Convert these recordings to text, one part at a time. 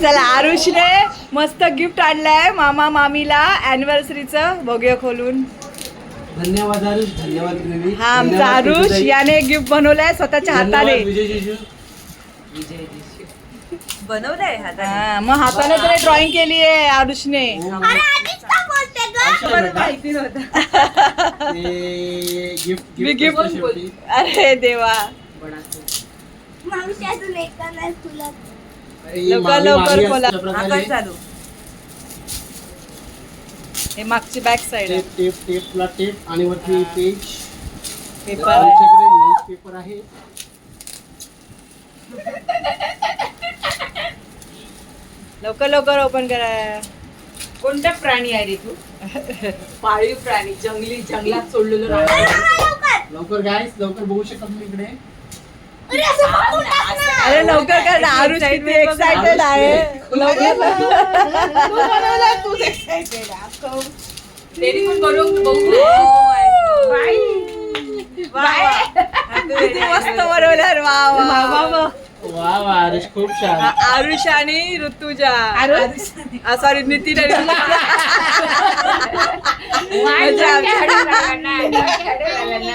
चला आरुषने मस्त गिफ्ट आणलंय मामा मामीला अॅनिव्हर्सरीचं. बघूया खोलून. धन्यवाद आरुष, धन्यवाद ग्रेवी. हा आमचा आरुष याने गिफ्ट बनवलाय स्वतःच्या हाताने. बनवलंय हा मग हाताने तरी ड्रॉइंग केली आहे आरुषने. मी गिफ्ट. अरे देवा लवकर लवकर खोला. चालू हे मागची बॅक साइड आहे. टेपला टेप आणि वरती पेज पेपर आमच्याकडे न्यूज पेपर आहे. लवकर लवकर ओपन करा. कोणता प्राणी आहे रे तू? पाळीव प्राणी, जंगली, जंगलात सोडलेलं राहतं. लवकर गाईस, लवकर बघू शकता तुम्ही इकडे. अरे लवकर कर. आरुष किती एक्साइटेड आहे. तूच एक्साइटेड आहे. तेरी पण बनवून बघू. किती मस्त बनवलं. वा वा वा. वा वा आरुष, खूप छान. आरुष आणि ऋतुजा. सॉरी नितीन आणि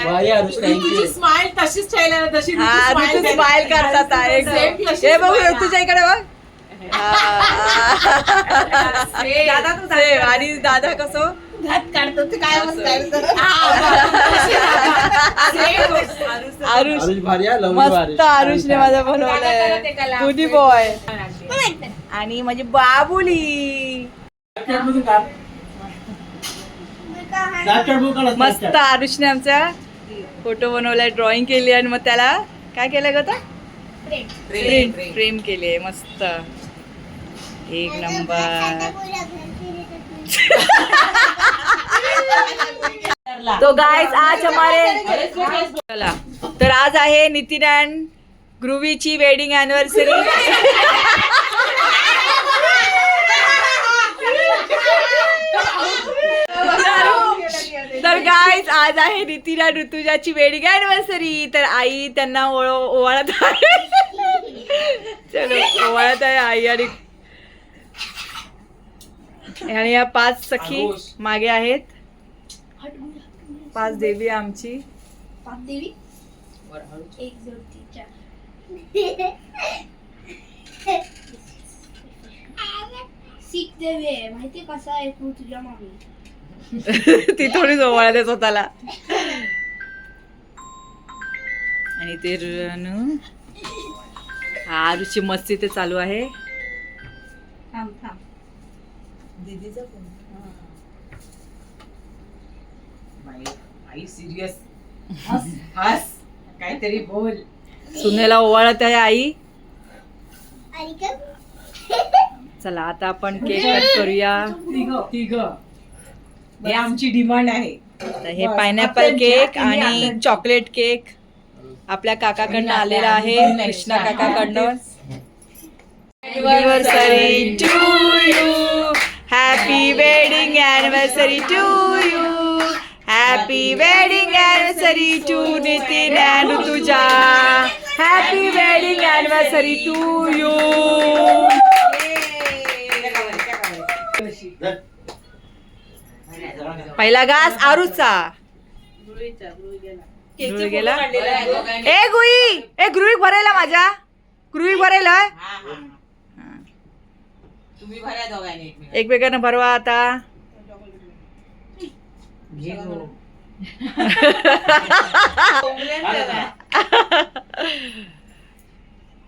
बाय आरुष, थँक्यू. स्माइल तशीच ठेवल्या तशी ऋतू स्माइल करतात आहे. हे बघू ऋतुजा इकडे बघ. दादा तू Same. आणि दादा कसं काढतो ते काय आरुष आरुष भारी आहे, लवली मस्त आरुषने माझा बनवलाय. गुडी बॉय. आणि माझी बाबुली मस्त. आरुषने आमचा फोटो बनवलाय, ड्रॉइंग केली आणि मग त्याला काय केलं ग आता फ्रेम केली आहे. मस्त एक नंबर. तो गाइस आज हमारे चला तर आज आहे नितीन अँड ग्रुवीची वेडिंग अॅनिव्हर्सरी. तर गाइस आज आहे नितीन अँड ऋतुजाची वेडिंग अॅनिव्हर्सरी. तर आई त्यांना ओवाळत आहे. चलो ओवाळत आहे आई. आणि या 5 सखी मागे आहेत. 5 देवी आमची. माहिती कसा आहे तू तुझ्या मामी. ती थोडी ओवाळते स्वतःला. आणि ते आरुची मस्ती ते चालू आहे. थांब थांब. दीदीचा फोन. आई सिरियस. हस काहीतरी बोल. सुनेला ओवाळत आहे आई. चला आता आपण केक कट करूया. हे आमची डिमांड आहे. तर हे पायनॅपल केक आणि चॉकलेट केक आपल्या काकाकडनं आलेला आहे, Krishna काकाकडनं. Anniversary to you, happy wedding anniversary to you, happy wedding anniversary to Nitin and Rutuja, happy wedding anniversary to you. पहिला घास आरुचा. गुरुई गेला. ए गुई, ए गुरुई भरायला माझ्या. गुरुई भरायला. तुम्ही भरा दोघांनी एकमेकांना भरवा आता.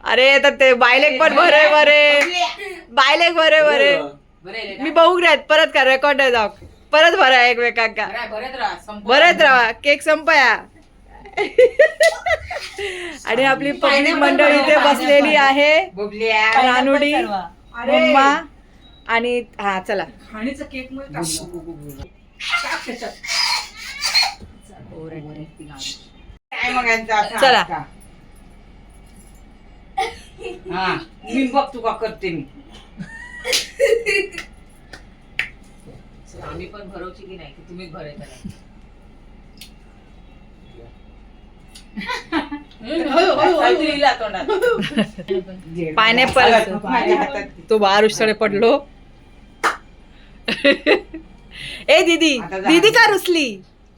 अरे तर ते बायलेक पण भरे बायलेक भरे. मी बघू राहत परत का रेकॉर्ड आहे जाऊ. परत भरा एकमेकांका. भरत राहा. केक संपया. आणि आपली पब्लिक मंडळी इथे बसलेली आहे. रानुडी, मम्मा आणि हा चला खाणीचा केक चला. हा मी बघ तू का करते. मी आम्ही पण भरवची की नाही की तुम्ही भरायचं. दिला तोंडात. पायनॅपल माझ्या हातात. तो बारुषकडे पडलो. ए दीदी आता जा. दीदी का रुसली?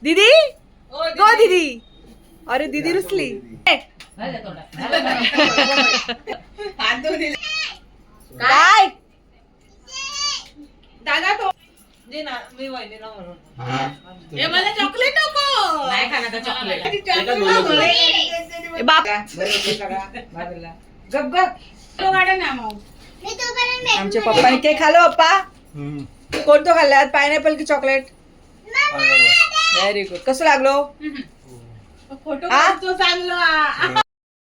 दीदी गो दीदी. अरे दीदी रुसली. ए, माझ्या तोंडात. हात धुवून दिले. काय दादा तो दे ना, मी वहिनीला म्हणून. मला चॉकलेट नको. नाही खाणार आता चॉकलेट. ए, बाप गप गप. तो गाडा ना मग. आमच्या पप्पाने केक खाल्लं पप्पा. कोणतं खाल्लं पायनॅपल की चॉकलेट? Very good. कसं लागलो? फोटो हा? तो चांगला.